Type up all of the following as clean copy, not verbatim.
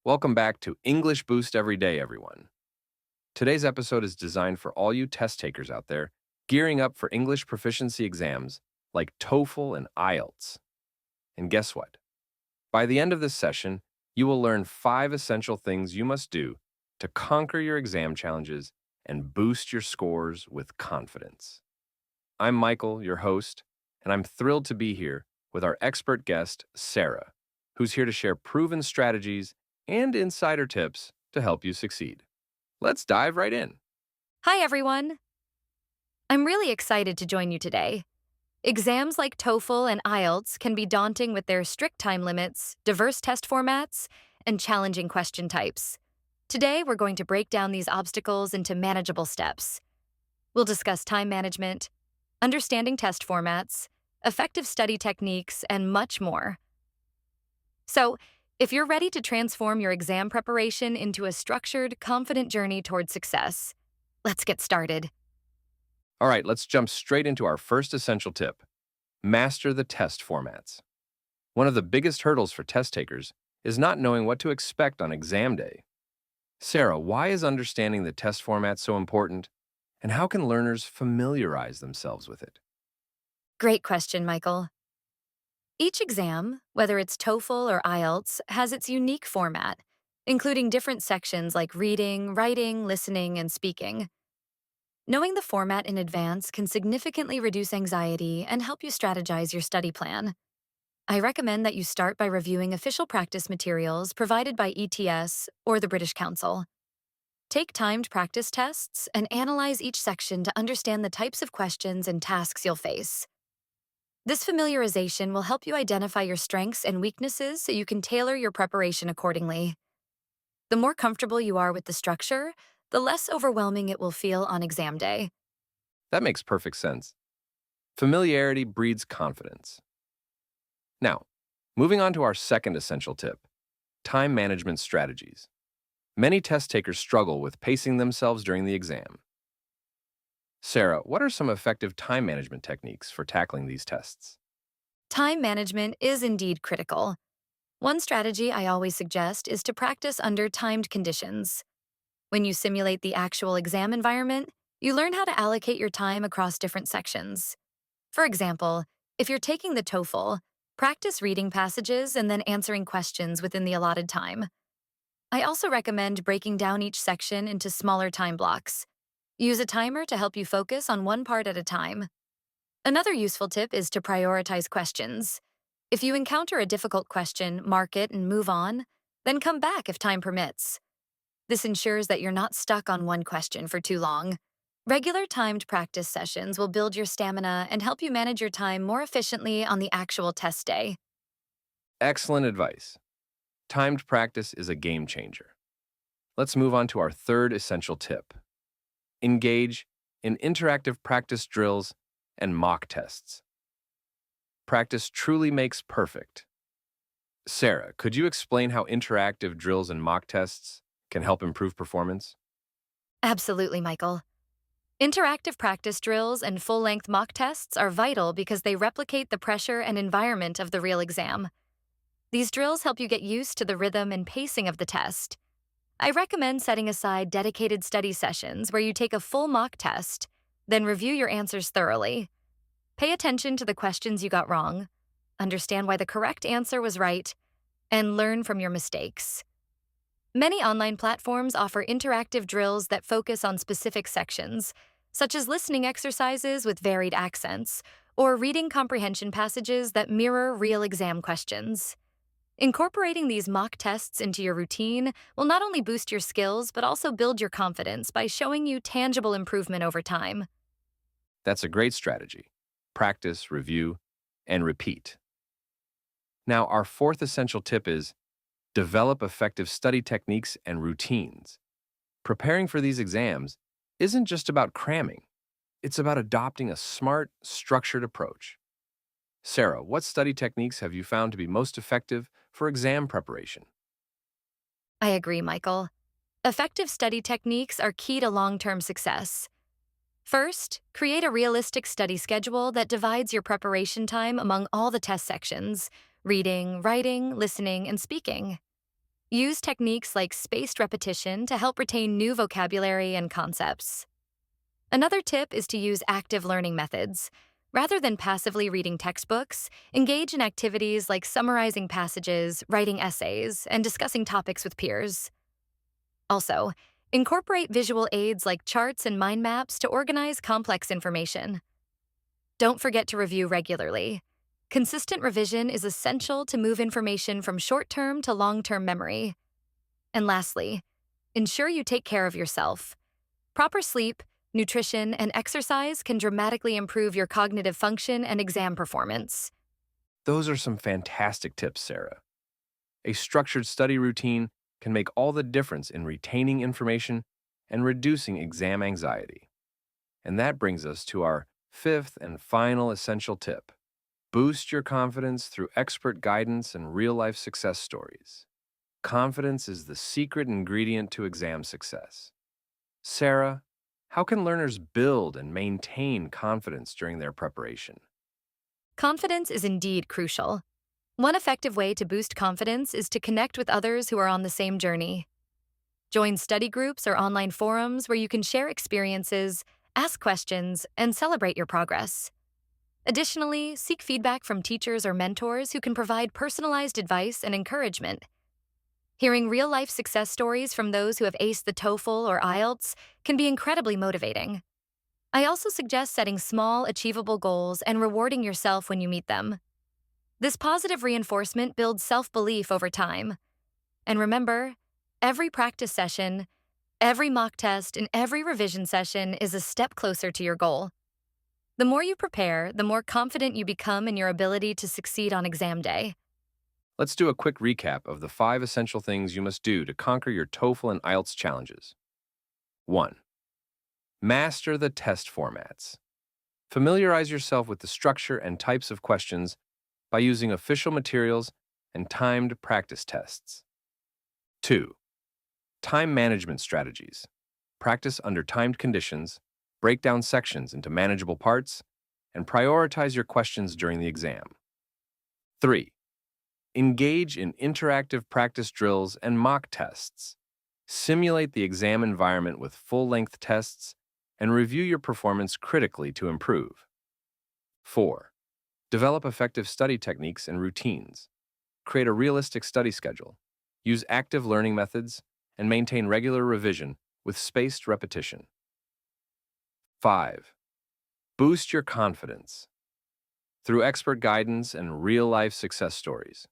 Welcome back to English Boost Every Day, everyone. Today's episode is designed for all you test takers out there gearing up for English proficiency exams like TOEFL and IELTS. And guess what? By the end of this session, you will learn 5 essential things you must do to conquer your exam challenges and boost your scores with confidence. I'm Michael, your host, and I'm thrilled to be here with our expert guest, Sarah, who's here to share proven strategies and insider tips to help you succeed. Let's dive right in. Hi, everyone. I'm really excited to join you today. Exams like TOEFL and IELTS can be daunting with their strict time limits, diverse test formats, and challenging question types. Today, we're going to break down these obstacles into manageable steps. We'll discuss time management, understanding test formats, effective study techniques, and much more. So, if you're ready to transform your exam preparation into a structured, confident journey toward success, let's get started. All right, let's jump straight into our first essential tip. Master the test formats. One of the biggest hurdles for test takers is not knowing what to expect on exam day. Sarah, why is understanding the test format so important, and how can learners familiarize themselves with it? Great question, Michael. Each exam, whether it's TOEFL or IELTS, has its unique format, including different sections like reading, writing, listening, and speaking. Knowing the format in advance can significantly reduce anxiety and help you strategize your study plan. I recommend that you start by reviewing official practice materials provided by ETS or the British Council. Take timed practice tests and analyze each section to understand the types of questions and tasks you'll face. This familiarization will help you identify your strengths and weaknesses so you can tailor your preparation accordingly. The more comfortable you are with the structure, the less overwhelming it will feel on exam day. That makes perfect sense. Familiarity breeds confidence. Now, moving on to our second essential tip, time management strategies. Many test takers struggle with pacing themselves during the exam. Sarah, what are some effective time management techniques for tackling these tests? Time management is indeed critical. One strategy I always suggest is to practice under timed conditions. When you simulate the actual exam environment, you learn how to allocate your time across different sections. For example, if you're taking the TOEFL, practice reading passages and then answering questions within the allotted time. I also recommend breaking down each section into smaller time blocks. Use a timer to help you focus on one part at a time. Another useful tip is to prioritize questions. If you encounter a difficult question, mark it and move on, then come back if time permits. This ensures that you're not stuck on one question for too long. Regular timed practice sessions will build your stamina and help you manage your time more efficiently on the actual test day. Excellent advice. Timed practice is a game changer. Let's move on to our third essential tip. Engage in interactive practice drills and mock tests. Practice truly makes perfect. Sarah, could you explain how interactive drills and mock tests can help improve performance? Absolutely, Michael. Interactive practice drills and full-length mock tests are vital because they replicate the pressure and environment of the real exam. These drills help you get used to the rhythm and pacing of the test. I recommend setting aside dedicated study sessions where you take a full mock test, then review your answers thoroughly. Pay attention to the questions you got wrong, understand why the correct answer was right, and learn from your mistakes. Many online platforms offer interactive drills that focus on specific sections, such as listening exercises with varied accents, or reading comprehension passages that mirror real exam questions. Incorporating these mock tests into your routine will not only boost your skills but also build your confidence by showing you tangible improvement over time. That's a great strategy. Practice, review, and repeat. Now, our fourth essential tip is develop effective study techniques and routines. Preparing for these exams isn't just about cramming. It's about adopting a smart, structured approach. Sarah, what study techniques have you found to be most effective for exam preparation? I agree, Michael. Effective study techniques are key to long-term success. First, create a realistic study schedule that divides your preparation time among all the test sections: reading, writing, listening, and speaking. Use techniques like spaced repetition to help retain new vocabulary and concepts. Another tip is to use active learning methods. Rather than passively reading textbooks, engage in activities like summarizing passages, writing essays, and discussing topics with peers. Also, incorporate visual aids like charts and mind maps to organize complex information. Don't forget to review regularly. Consistent revision is essential to move information from short-term to long-term memory. And lastly, ensure you take care of yourself. Proper sleep, nutrition, and exercise can dramatically improve your cognitive function and exam performance. Those are some fantastic tips, Sarah. A structured study routine can make all the difference in retaining information and reducing exam anxiety. And that brings us to our fifth and final essential tip. Boost your confidence through expert guidance and real-life success stories. Confidence is the secret ingredient to exam success. Sarah, how can learners build and maintain confidence during their preparation? Confidence is indeed crucial. One effective way to boost confidence is to connect with others who are on the same journey. Join study groups or online forums where you can share experiences, ask questions, and celebrate your progress. Additionally, seek feedback from teachers or mentors who can provide personalized advice and encouragement. Hearing real-life success stories from those who have aced the TOEFL or IELTS can be incredibly motivating. I also suggest setting small, achievable goals and rewarding yourself when you meet them. This positive reinforcement builds self-belief over time. And remember, every practice session, every mock test, and every revision session is a step closer to your goal. The more you prepare, the more confident you become in your ability to succeed on exam day. Let's do a quick recap of the 5 essential things you must do to conquer your TOEFL and IELTS challenges. 1. Master the test formats. Familiarize yourself with the structure and types of questions by using official materials and timed practice tests. 2. Time management strategies. Practice under timed conditions, break down sections into manageable parts, and prioritize your questions during the exam. 3. Engage in interactive practice drills and mock tests. Simulate the exam environment with full-length tests and review your performance critically to improve. 4. Develop effective study techniques and routines. Create a realistic study schedule. Use active learning methods and maintain regular revision with spaced repetition. 5. Boost your confidence through expert guidance and real-life success stories.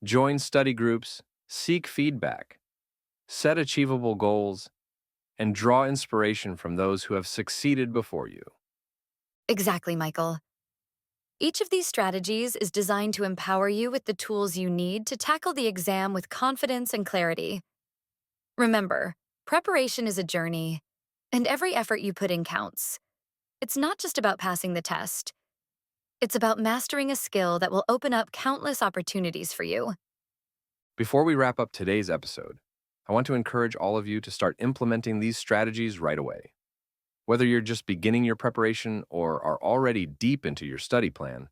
Join study groups, seek feedback, set achievable goals, and draw inspiration from those who have succeeded before you. Exactly, Michael. Each of these strategies is designed to empower you with the tools you need to tackle the exam with confidence and clarity. Remember, preparation is a journey, and every effort you put in counts. It's not just about passing the test. It's about mastering a skill that will open up countless opportunities for you. Before we wrap up today's episode, I want to encourage all of you to start implementing these strategies right away. Whether you're just beginning your preparation or are already deep into your study plan,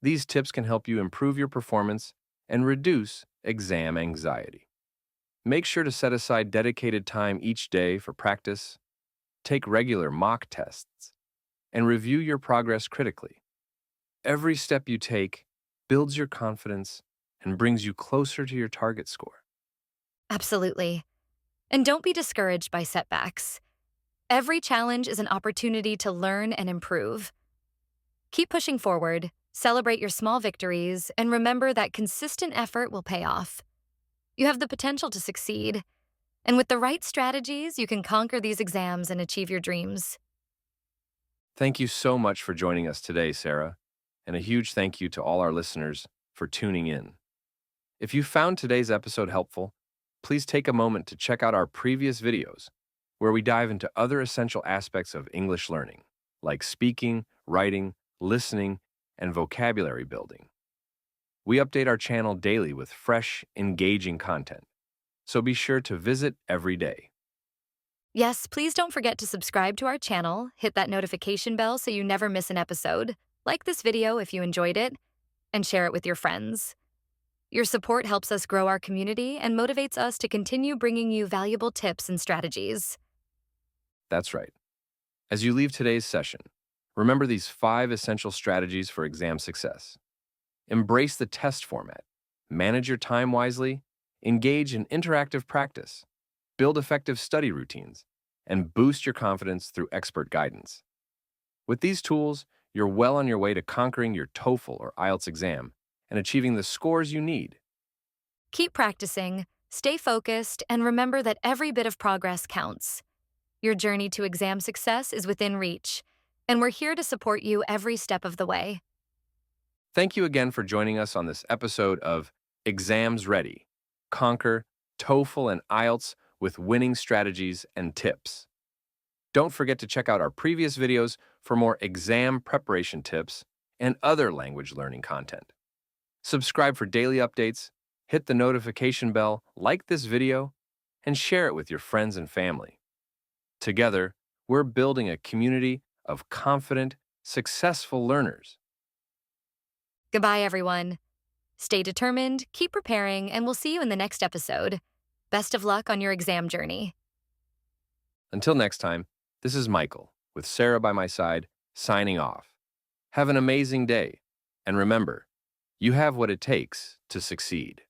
these tips can help you improve your performance and reduce exam anxiety. Make sure to set aside dedicated time each day for practice, take regular mock tests, and review your progress critically. Every step you take builds your confidence and brings you closer to your target score. Absolutely. And don't be discouraged by setbacks. Every challenge is an opportunity to learn and improve. Keep pushing forward, celebrate your small victories, and remember that consistent effort will pay off. You have the potential to succeed, and with the right strategies, you can conquer these exams and achieve your dreams. Thank you so much for joining us today, Sarah, and a huge thank you to all our listeners for tuning in. If you found today's episode helpful, please take a moment to check out our previous videos, where we dive into other essential aspects of English learning, like speaking, writing, listening, and vocabulary building. We update our channel daily with fresh, engaging content, so be sure to visit every day. Yes, please don't forget to subscribe to our channel, hit that notification bell so you never miss an episode, like this video if you enjoyed it, and share it with your friends. Your support helps us grow our community and motivates us to continue bringing you valuable tips and strategies. That's right. As you leave today's session, remember these 5 essential strategies for exam success. Embrace the test format, manage your time wisely, engage in interactive practice, build effective study routines, and boost your confidence through expert guidance. With these tools, you're well on your way to conquering your TOEFL or IELTS exam and achieving the scores you need. Keep practicing, stay focused, and remember that every bit of progress counts. Your journey to exam success is within reach, and we're here to support you every step of the way. Thank you again for joining us on this episode of Exams Ready. Conquer TOEFL and IELTS with winning strategies and tips. Don't forget to check out our previous videos for more exam preparation tips and other language learning content. Subscribe for daily updates, hit the notification bell, like this video, and share it with your friends and family. Together, we're building a community of confident, successful learners. Goodbye, everyone. Stay determined, keep preparing, and we'll see you in the next episode. Best of luck on your exam journey. Until next time, this is Michael, with Sarah by my side, signing off. Have an amazing day, and remember, you have what it takes to succeed.